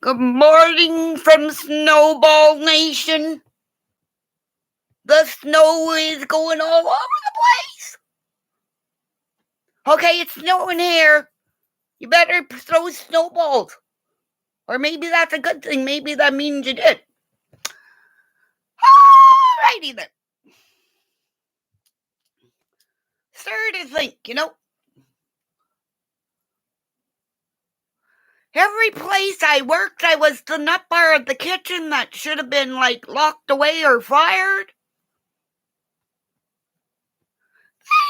Good morning from Snowball Nation. The snow is going all over the place. Okay, it's snowing here. You better throw snowballs. Or maybe that's a good thing. Maybe that means you did. Alrighty then. Started to think, every place I worked, I was the nut bar of the kitchen that should have been locked away or fired.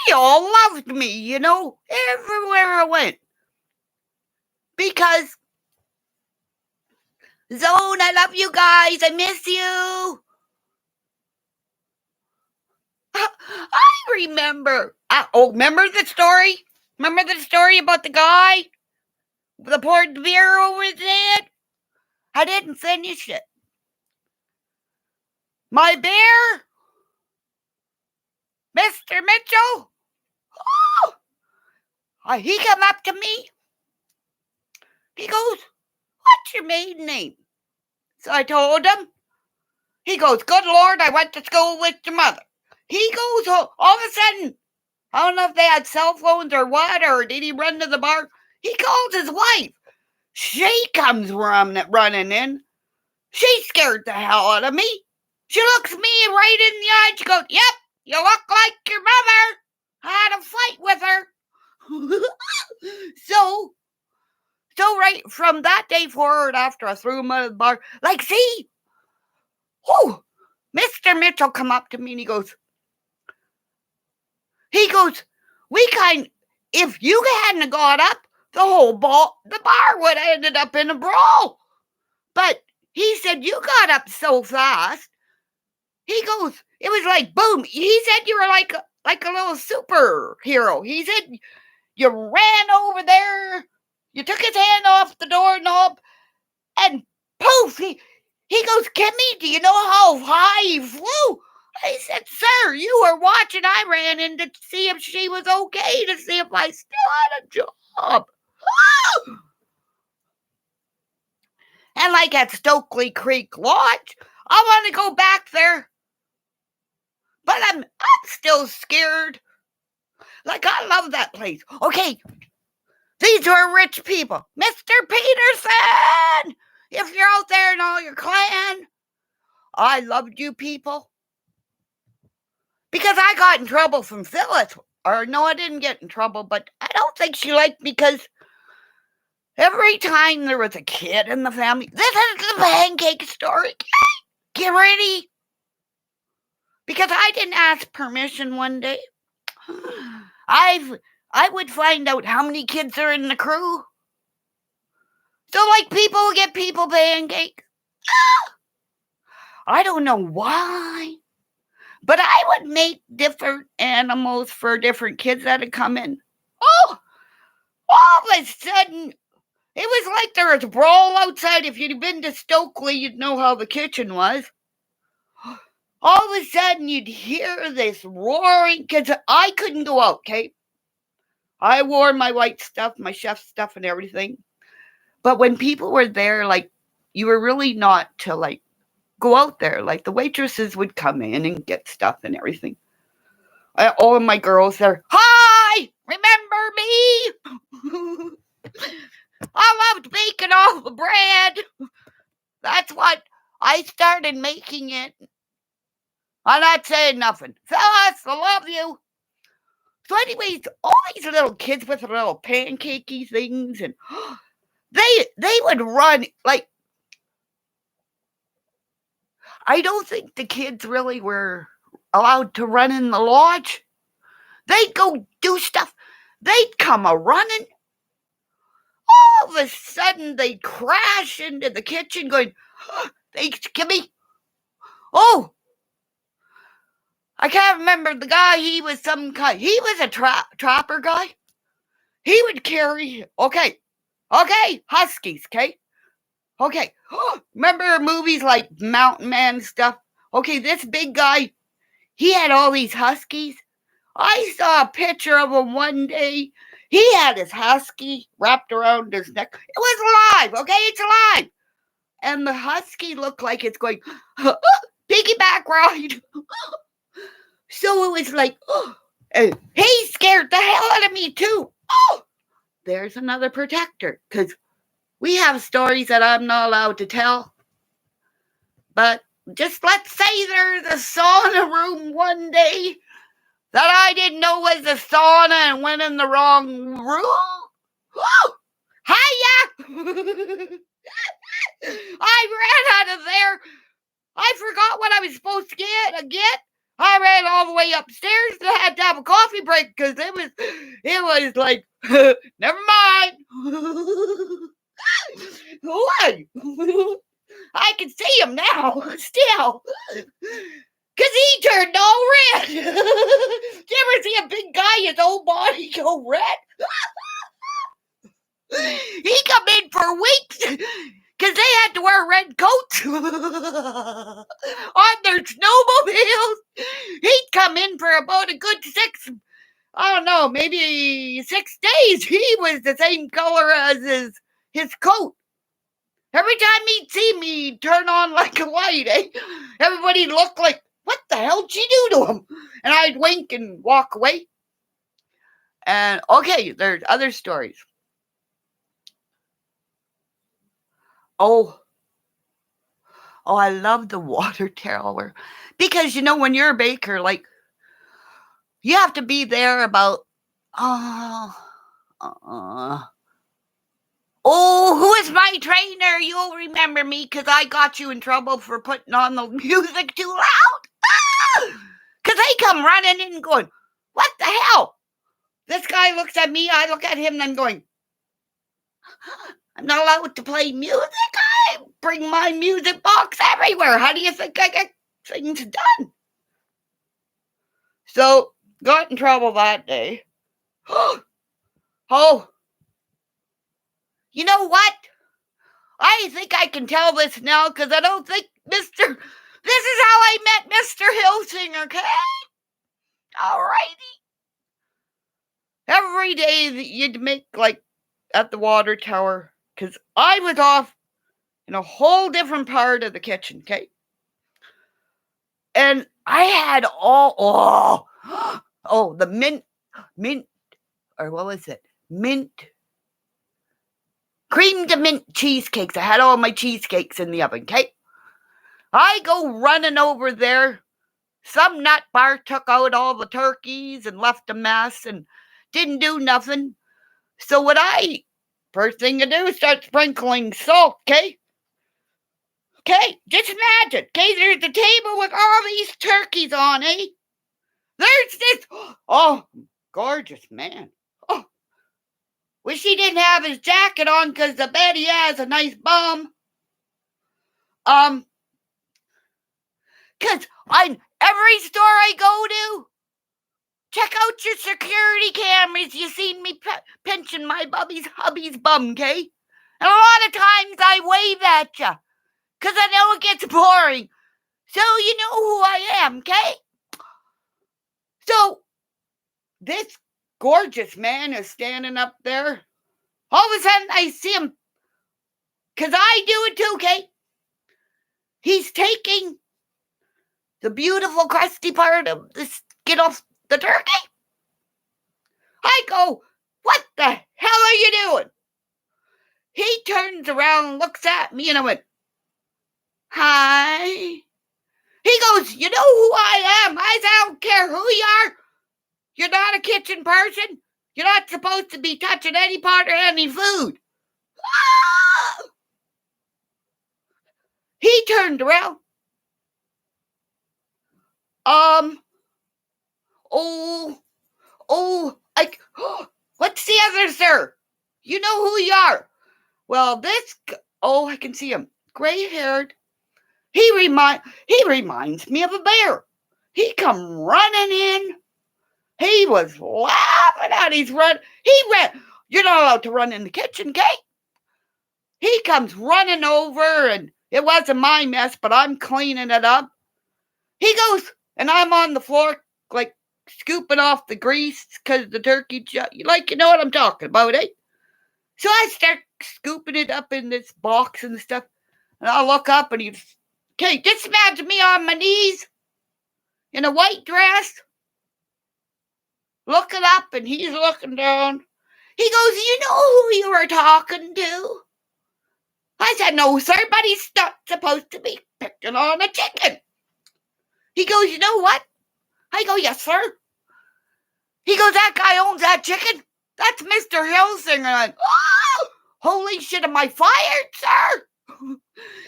They all loved me, everywhere I went. Because, Zone, I love you guys. I miss you. I remember. Remember the story? Remember the story about the guy that poured the beer over his head? I didn't finish it. My bear, Mr. Mitchell, he come up to me. He goes, "What's your maiden name?" So I told him. He goes, "Good Lord, I went to school with your mother." He goes, all of a sudden, I don't know if they had cell phones or what, or did he run to the bar? He calls his wife. She comes running in. She scared the hell out of me. She looks me right in the eye. She goes, "Yep, you look like your mother. I had a fight with her." So right from that day forward, after I threw him out of the bar, see, Mr. Mitchell come up to me and he goes, if you hadn't got up, the bar would have ended up in a brawl. But he said, "You got up so fast." He goes, it was like boom. He said you were like a little superhero. He said you ran over there, you took his hand off the doorknob, and poof, he goes, "Kimmy, do you know how high he flew?" I said, "Sir, you were watching. I ran in to see if she was okay, to see if I still had a job." And at Stokely Creek Lodge, I want to go back there. But I'm still scared. I love that place. Okay, these are rich people. Mr. Peterson, if you're out there and all your clan, I loved you people. Because I got in trouble from Phyllis. Or no, I didn't get in trouble, but I don't think she liked me because every time there was a kid in the family, this is the pancake story. Get ready. Because I didn't ask permission one day. I would find out how many kids are in the crew. So people get people pancake. I don't know why. But I would make different animals for different kids that had come in. All of a sudden, it was like there was a brawl outside. If you'd been to Stokely, you'd know how the kitchen was. All of a sudden, you'd hear this roaring, because I couldn't go out, okay? I wore my white stuff, my chef stuff and everything. But when people were there, you were really not to, go out there. The waitresses would come in and get stuff and everything. All of my girls are, "Hi, remember me?" I loved baking all the bread. That's what I started making it. I'm not saying nothing. Phyllis, I love you. So anyways, all these little kids with little pancakey things, and they would run. I don't think the kids really were allowed to run in the lodge. They'd go do stuff. They'd come a-running. All of a sudden, they'd crash into the kitchen going, "Thanks, Kimmy." I can't remember the guy. He was some kind. He was a trapper guy. He would carry, okay, huskies, okay? Okay, remember movies like Mountain Man stuff? Okay, this big guy, he had all these huskies. I saw a picture of him one day. He had his husky wrapped around his neck. It was alive, okay? It's alive. and the husky looked like it's going, piggyback ride. So it was like, and he scared the hell out of me too. There's another protector, because we have stories that I'm not allowed to tell. But just let's say there's a sauna room one day that I didn't know was a sauna and went in the wrong room. Hiya! I ran out of there. I forgot what I was supposed to get. I ran all the way upstairs and I had to have a coffee break because it was like, never mind. What? I can see him now, still. Because he turned all red. Did you ever see a big guy, his whole body go red? He come in for weeks because they had to wear red coats on their snowmobiles. He'd come in for about a good maybe 6 days. He was the same color as his coat. Every time he'd see me, he'd turn on like a light, eh? Everybody looked like, what the hell did you do to him? And I'd wink and walk away. And, okay, there's other stories. Oh, I love the water tower. Because, when you're a baker, like, you have to be there about, who is my trainer? You'll remember me because I got you in trouble for putting on the music too loud. Because they come running in and going, what the hell? This guy looks at me, I look at him, and I'm going, I'm not allowed to play music. I bring my music box everywhere. How do you think I get things done? So, got in trouble that day. Oh, you know what? I think I can tell this now because I don't think this is how I met Mr. Hilsinger, okay? Alrighty. Every day that you'd make, like, at the water tower, because I was off in a whole different part of the kitchen, okay? And I had the mint, or what was it? Cream to mint cheesecakes. I had all my cheesecakes in the oven, okay? I go running over there. Some nut bar took out all the turkeys and left a mess and didn't do nothing. So first thing to do is start sprinkling salt, okay? Okay, just imagine, okay, there's a table with all these turkeys on, eh? There's this, gorgeous man. Oh, wish he didn't have his jacket on because I bet he has a nice bum. Because every store I go to, check out your security cameras. You seen me pinching my hubby's bum, okay? And a lot of times I wave at you because I know it gets boring. So you know who I am, okay? So this gorgeous man is standing up there. All of a sudden I see him, because I do it too, okay? He's taking the beautiful crusty part of the skin off the turkey. I go, what the hell are you doing? He turns around and looks at me and I went, hi. He goes, you know who I am. I don't care who you are. You're not a kitchen person. You're not supposed to be touching any part or any food. Ah! He turned around. What's the other, sir? You know who you are. Well, I can see him. Gray-haired. He reminds me of a bear. He come running in. He was laughing at his run. He ran. You're not allowed to run in the kitchen, okay? He comes running over, and it wasn't my mess, but I'm cleaning it up. He goes, and I'm on the floor, like, scooping off the grease because the turkey, you know what I'm talking about, eh? So I start scooping it up in this box and stuff. And I'll look up and he's, okay, just imagine me on my knees in a white dress, looking up, and he's looking down. He goes, you know who you were talking to? I said, no, sir, but he's not supposed to be picking on a chicken. He goes, you know what? I go, yes, sir. He goes, that guy owns that chicken. That's Mr. Helsing. And I'm like, oh, holy shit, am I fired, sir?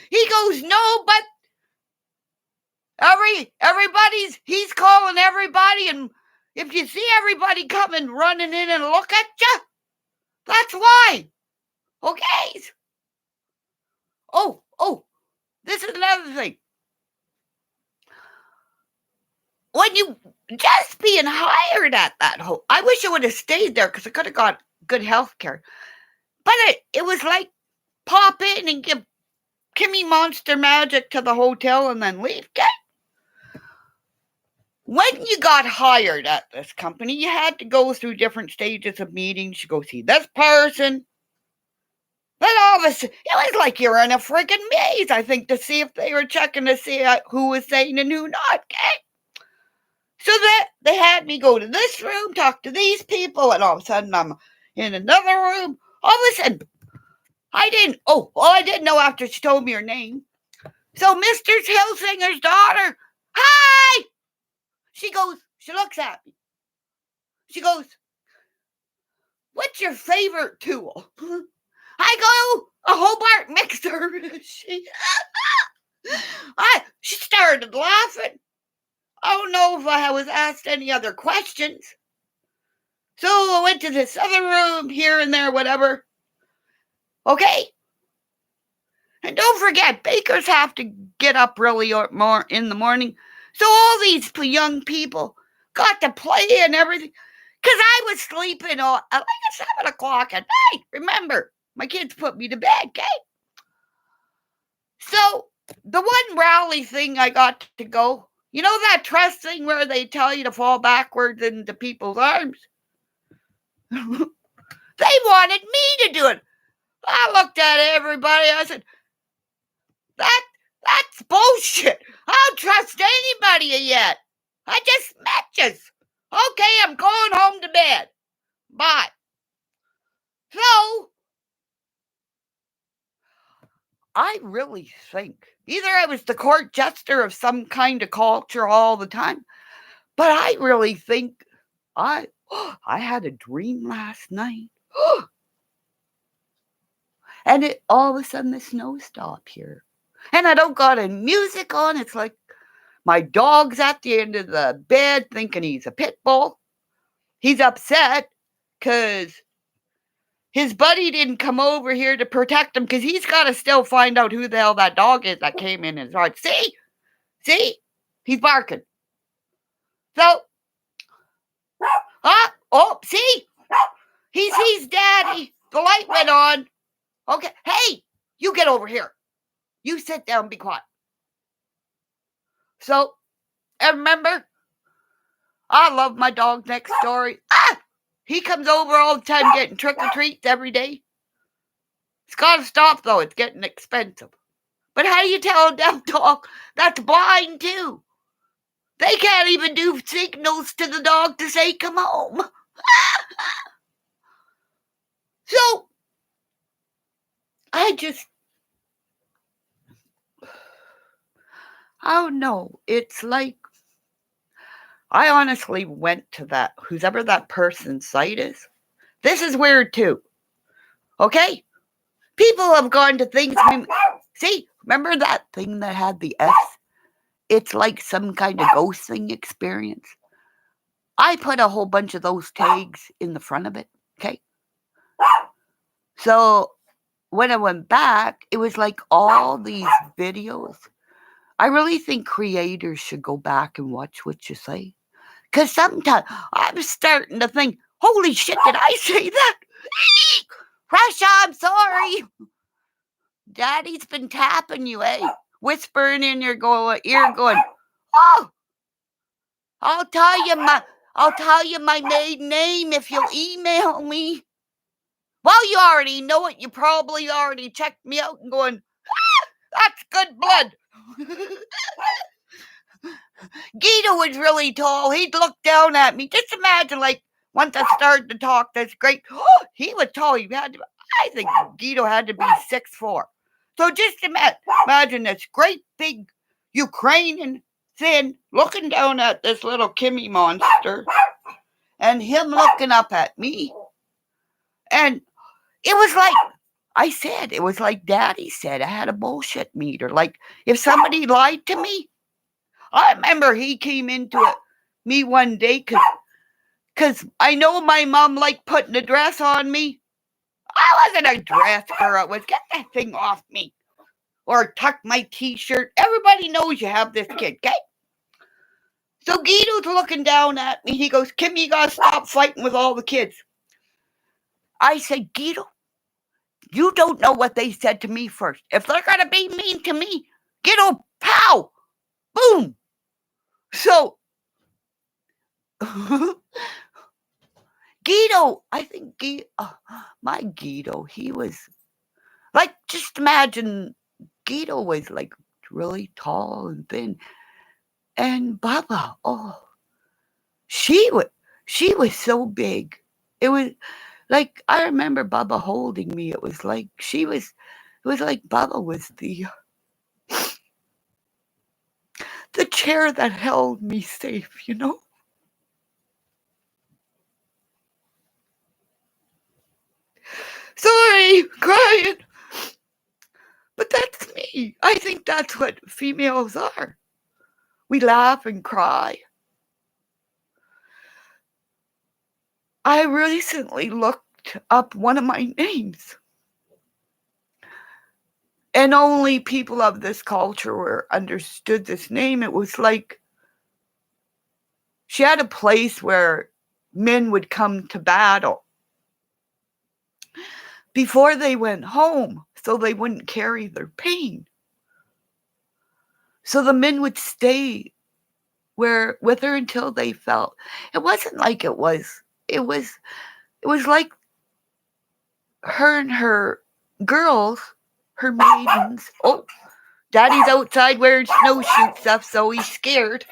He goes, no, but he's calling everybody, and if you see everybody coming running in and look at you, that's why. Okay. Oh, this is another thing. When you just being hired at that home, I wish I would have stayed there because I could have got good health care. But it was like pop in and give Kimmy Monster Magic to the hotel and then leave. Okay? When you got hired at this company, you had to go through different stages of meetings. You go see this person. Then all of a sudden, it was like you're in a friggin' maze, I think, to see if they were checking to see who was saying and who not. Okay? So that they had me go to this room, talk to these people, and all of a sudden I'm in another room. All of a sudden, I didn't know after she told me her name. So Mr. Hilsinger's daughter, hi! She looks at me. She goes, what's your favorite tool? I go, a Hobart mixer. She started laughing. I don't know if I was asked any other questions. So I went to this other room here and there, whatever. Okay. And don't forget, bakers have to get up really more in the morning. So all these young people got to play and everything. Because I was sleeping at like 7 o'clock at night. Remember, my kids put me to bed, okay? So the one rally thing I got to go, you know that trust thing where they tell you to fall backwards into people's arms? They wanted me to do it. I looked at everybody. I said, that's bullshit. I don't trust anybody yet. I just met you. Okay, I'm going home to bed. Bye. So, I really think either I was the court jester of some kind of culture all the time, but I really think I had a dream last night. And all of a sudden the snow stopped here. And I don't got any music on. It's like my dog's at the end of the bed thinking he's a pit bull. He's upset because his buddy didn't come over here to protect him because he's got to still find out who the hell that dog is that came in his heart. See? He's barking. So, see? He sees Daddy. The light went on. Okay, hey, you get over here. You sit down and be quiet. So, and remember, I love my dog next door. He comes over all the time getting trick-or-treats every day. It's got to stop, though. It's getting expensive. But how do you tell a deaf dog that's blind, too? They can't even do signals to the dog to say, come home. So, I don't know. It's like, I honestly went to that, whoever that person's site is. This is weird too. Okay? People have gone to things. See, remember that thing that had the S? It's like some kind of ghosting experience. I put a whole bunch of those tags in the front of it. Okay? So when I went back, it was like all these videos. I really think creators should go back and watch what you say. Because sometimes I'm starting to think, holy shit, did I say that? Russia, I'm sorry. Daddy's been tapping you, eh? Whispering in your ear going, oh, I'll tell you my maiden name if you'll email me. Well, you already know it. You probably already checked me out and going, That's good blood. Guido was really tall. He'd look down at me. Just imagine, like, once I started to talk, that's great. He was tall. I think Guido had to be 6'4". So just imagine this great big Ukrainian thin looking down at this little Kimmy monster and him looking up at me. And it was like, I said, it was like Daddy said, I had a bullshit meter. Like, if somebody lied to me, I remember he came into me one day because I know my mom liked putting a dress on me. I wasn't a dress girl. It was get that thing off me. Or tuck my t-shirt. Everybody knows you have this kid, okay? So Guido's looking down at me. He goes, Kimmy, you gotta stop fighting with all the kids. I said, Guido, you don't know what they said to me first. If they're gonna be mean to me, Guido, pow, boom. So Guido, I think my Guido, he was like, just imagine Guido was like really tall and thin. And Baba, she was so big. It was like, I remember Baba holding me. It was like it was like Baba was the chair that held me safe, you know? Sorry, crying. But that's me. I think that's what females are. We laugh and cry. I recently looked up one of my names. And only people of this culture understood this name. It was like she had a place where men would come to battle before they went home so they wouldn't carry their pain. So the men would stay with her until they felt. It wasn't like it was like her and her girls, her maidens. Oh, Daddy's outside wearing snowsuit stuff, so he's scared.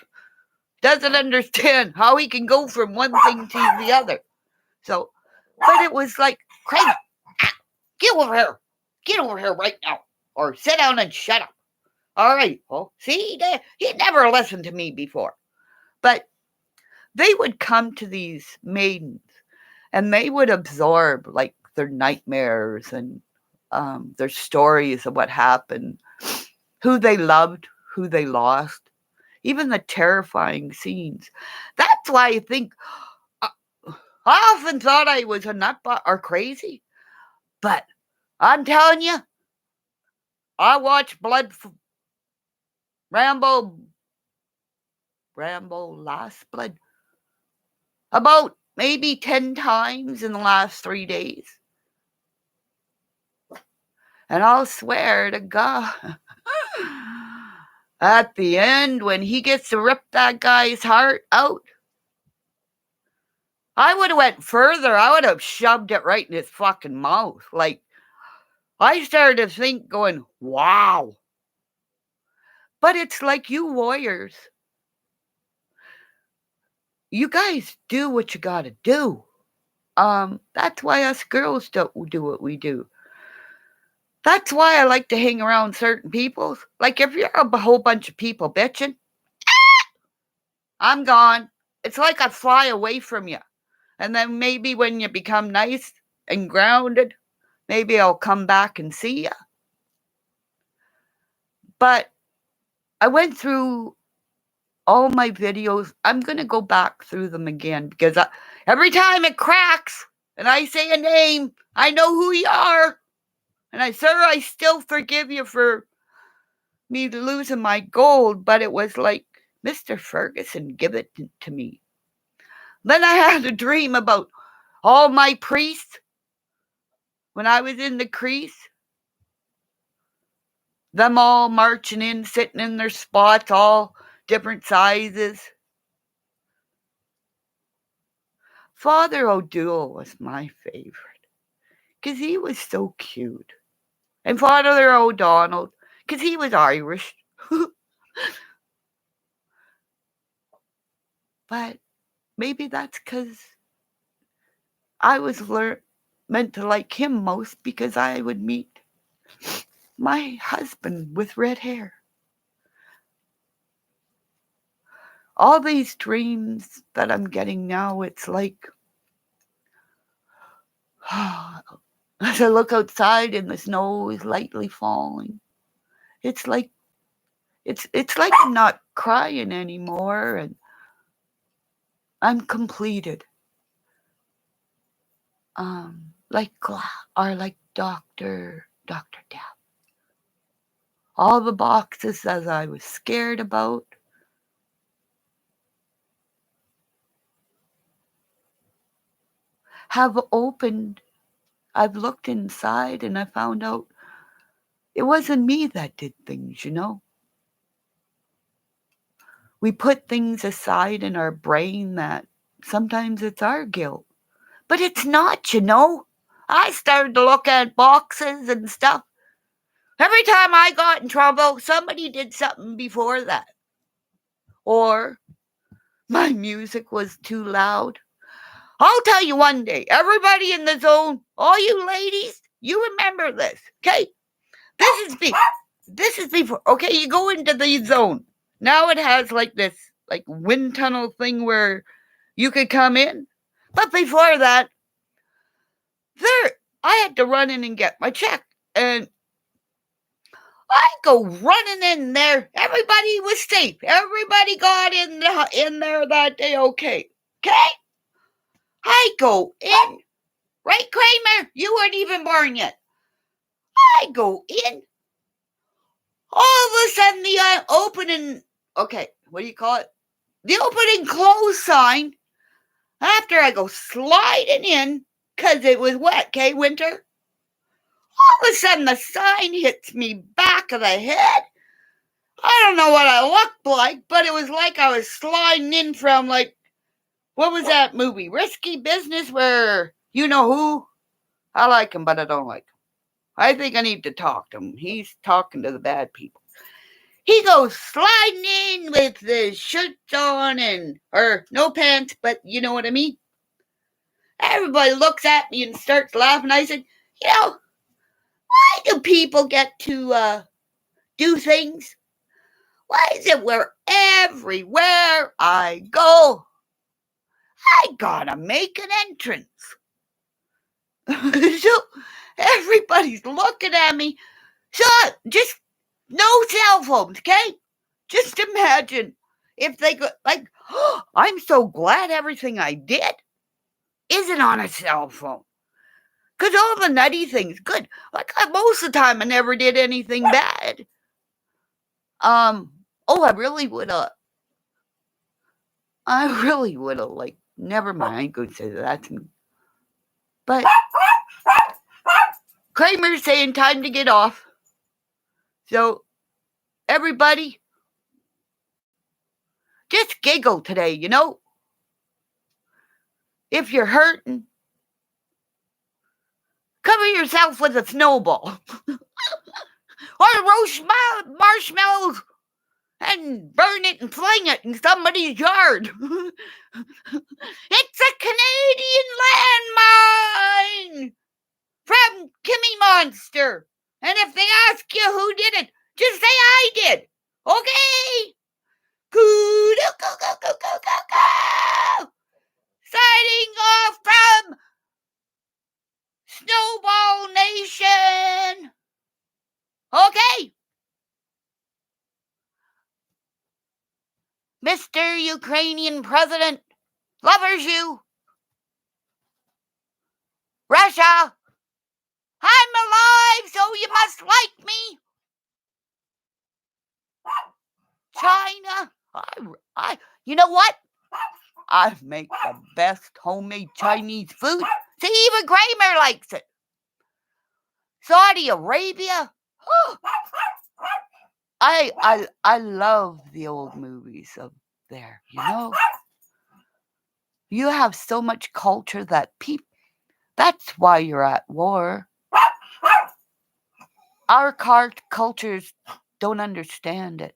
Doesn't understand how he can go from one thing to the other. So, but it was like, Craig, get over here. Get over here right now. Or sit down and shut up. All right. Well, see, he never listened to me before. But they would come to these maidens and they would absorb like their nightmares and their stories of what happened, who they loved, who they lost, even the terrifying scenes. That's why I think I often thought I was a nutbot or crazy, but I'm telling you, I watched Rambo Last Blood about maybe 10 times in the last 3 days. And I'll swear to God, at the end, when he gets to rip that guy's heart out, I would have went further. I would have shoved it right in his fucking mouth. Like, I started to think, going, wow. But it's like, you warriors, you guys do what you gotta do. That's why us girls don't do what we do. That's why I like to hang around certain people. Like, if you're a whole bunch of people bitching, I'm gone. It's like I fly away from you. And then maybe when you become nice and grounded, maybe I'll come back and see you. But I went through all my videos. I'm going to go back through them again because every time it cracks and I say a name, I know who you are. And sir, I still forgive you for me losing my gold, but it was like, Mr. Ferguson, give it to me. Then I had a dream about all my priests when I was in the crease. Them all marching in, sitting in their spots, all different sizes. Father O'Doul was my favorite because he was so cute. And Father O'Donnell, because he was Irish. But maybe that's because I was meant to like him most because I would meet my husband with red hair. All these dreams that I'm getting now, it's like as I look outside and the snow is lightly falling, it's like I'm not crying anymore, and I'm completed. Like Dr. Death. All the boxes that I was scared about have opened. I've looked inside and I found out it wasn't me that did things, We put things aside in our brain that sometimes it's our guilt. But it's not, I started to look at boxes and stuff. Every time I got in trouble, somebody did something before that. Or my music was too loud. I'll tell you one day, everybody in the zone, all you ladies, you remember this, okay? This is before, okay, you go into the zone. Now it has like this wind tunnel thing where you could come in. But before that, I had to run in and get my check. And I go running in there. Everybody was safe. Everybody got in there that day okay. Okay? I go in. Right, Kramer? You weren't even born yet. I go in. All of a sudden, the opening, okay, what do you call it? The opening close sign, after I go sliding in, because it was wet, okay, winter. All of a sudden, the sign hits me back of the head. I don't know what I looked like, but it was like I was sliding in from, what was that movie? Risky Business, where you know who? I like him, but I don't like him. I think I need to talk to him. He's talking to the bad people. He goes sliding in with the shirts on or no pants, but you know what I mean? Everybody looks at me and starts laughing. I said, why do people get to do things? Why is it where everywhere I go, I gotta make an entrance? So everybody's looking at me. So just no cell phones, okay? Just imagine if they go I'm so glad everything I did isn't on a cell phone. Because all the nutty things, good. Most of the time I never did anything bad. I really would have, never mind, I ain't going to say that to me. But Kramer's saying time to get off. So, everybody, just giggle today, If you're hurting, cover yourself with a snowball. Or roast marshmallows and burn it and fling it in somebody's yard. It's a Canadian landmine from Kimmy Monster. And if they ask you who did it, just say I did. Okay? Go. Signing off from Snowball Nation. Okay? Mr. Ukrainian President loves you. Russia, I'm alive, so you must like me. China, you know what? I make the best homemade Chinese food. See, even Kramer likes it. Saudi Arabia. I love the old movies of there, You have so much culture that that's why you're at war. our cultures don't understand it.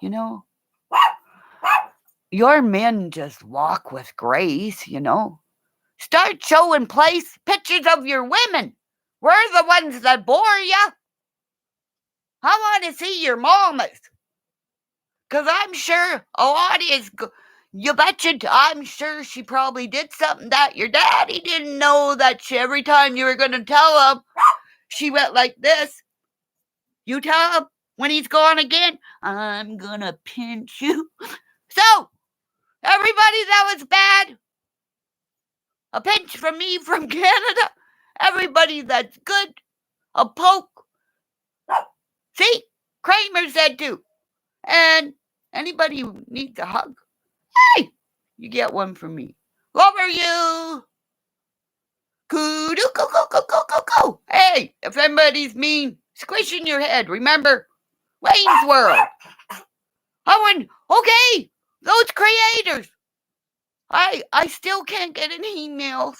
You know, your men just walk with grace, you know. Start showing pictures of your women. We're the ones that bore you. I want to see your mamas. Because I'm sure a lot is, you betcha, I'm sure she probably did something that your daddy didn't know, that every time you were going to tell him, she went like this. You tell him when he's gone again, I'm going to pinch you. So, everybody that was bad, a pinch from me from Canada. Everybody that's good, a poke. See, Kramer said too. And anybody who needs a hug, hey, you get one from me. Love you. Go. Hey, if anybody's mean, squish in your head. Remember, Wayne's World. I went, okay, those creators. I still can't get any emails.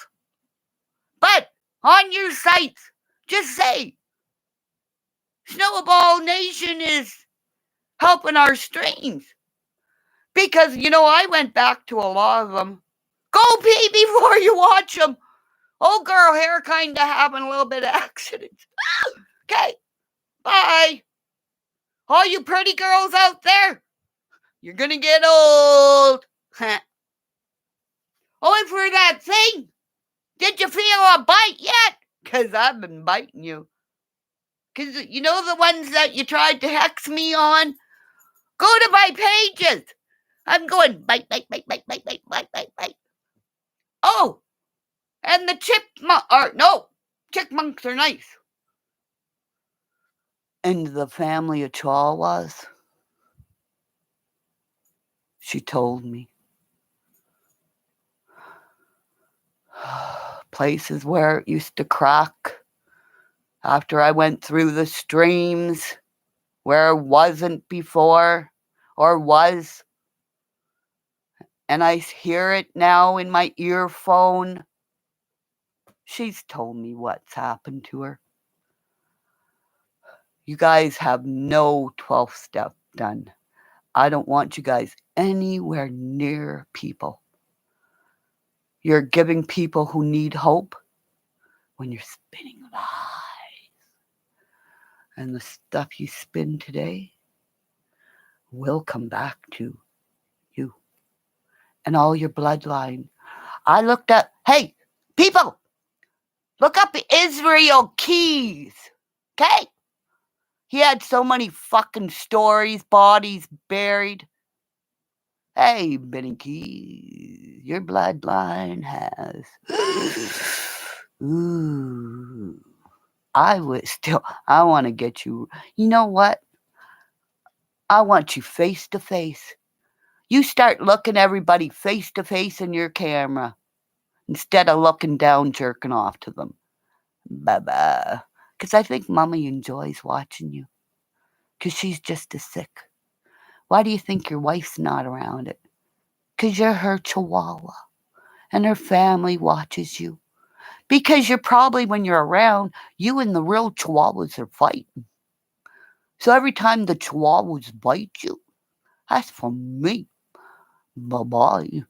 But on your sites, just say, Snowball Nation is helping our streams. Because, you know, I went back to a lot of them. Go pee before you watch them. Old girl hair kind of having a little bit of accidents. Okay, bye. All you pretty girls out there, you're going to get old. Oh, for that thing. Did you feel a bite yet? Because I've been biting you. Because you know the ones that you tried to hex me on? Go to my pages. I'm going bite. Oh, and the chipmunks are nice. And the family of Chihuahuas, she told me. Places where it used to crack after I went through the streams where it wasn't before or was. And I hear it now in my earphone. She's told me what's happened to her. You guys have no 12th step done. I don't want you guys anywhere near people. You're giving people who need hope when you're spinning lies. And the stuff you spin today will come back to you and all your bloodline. I looked up, hey, people, look up Israel Keys, okay? He had so many fucking stories, bodies buried. Hey, Benny Keys, your bloodline has. Ooh. I want to get you. You know what? I want you face to face. You start looking everybody face to face in your camera instead of looking down, jerking off to them. Bye-bye. Because I think Mommy enjoys watching you. Because she's just as sick. Why do you think your wife's not around it? Because you're her chihuahua. And her family watches you. Because you're probably, when you're around, you and the real chihuahuas are fighting. So every time the chihuahuas bite you, that's for me. Bye-bye.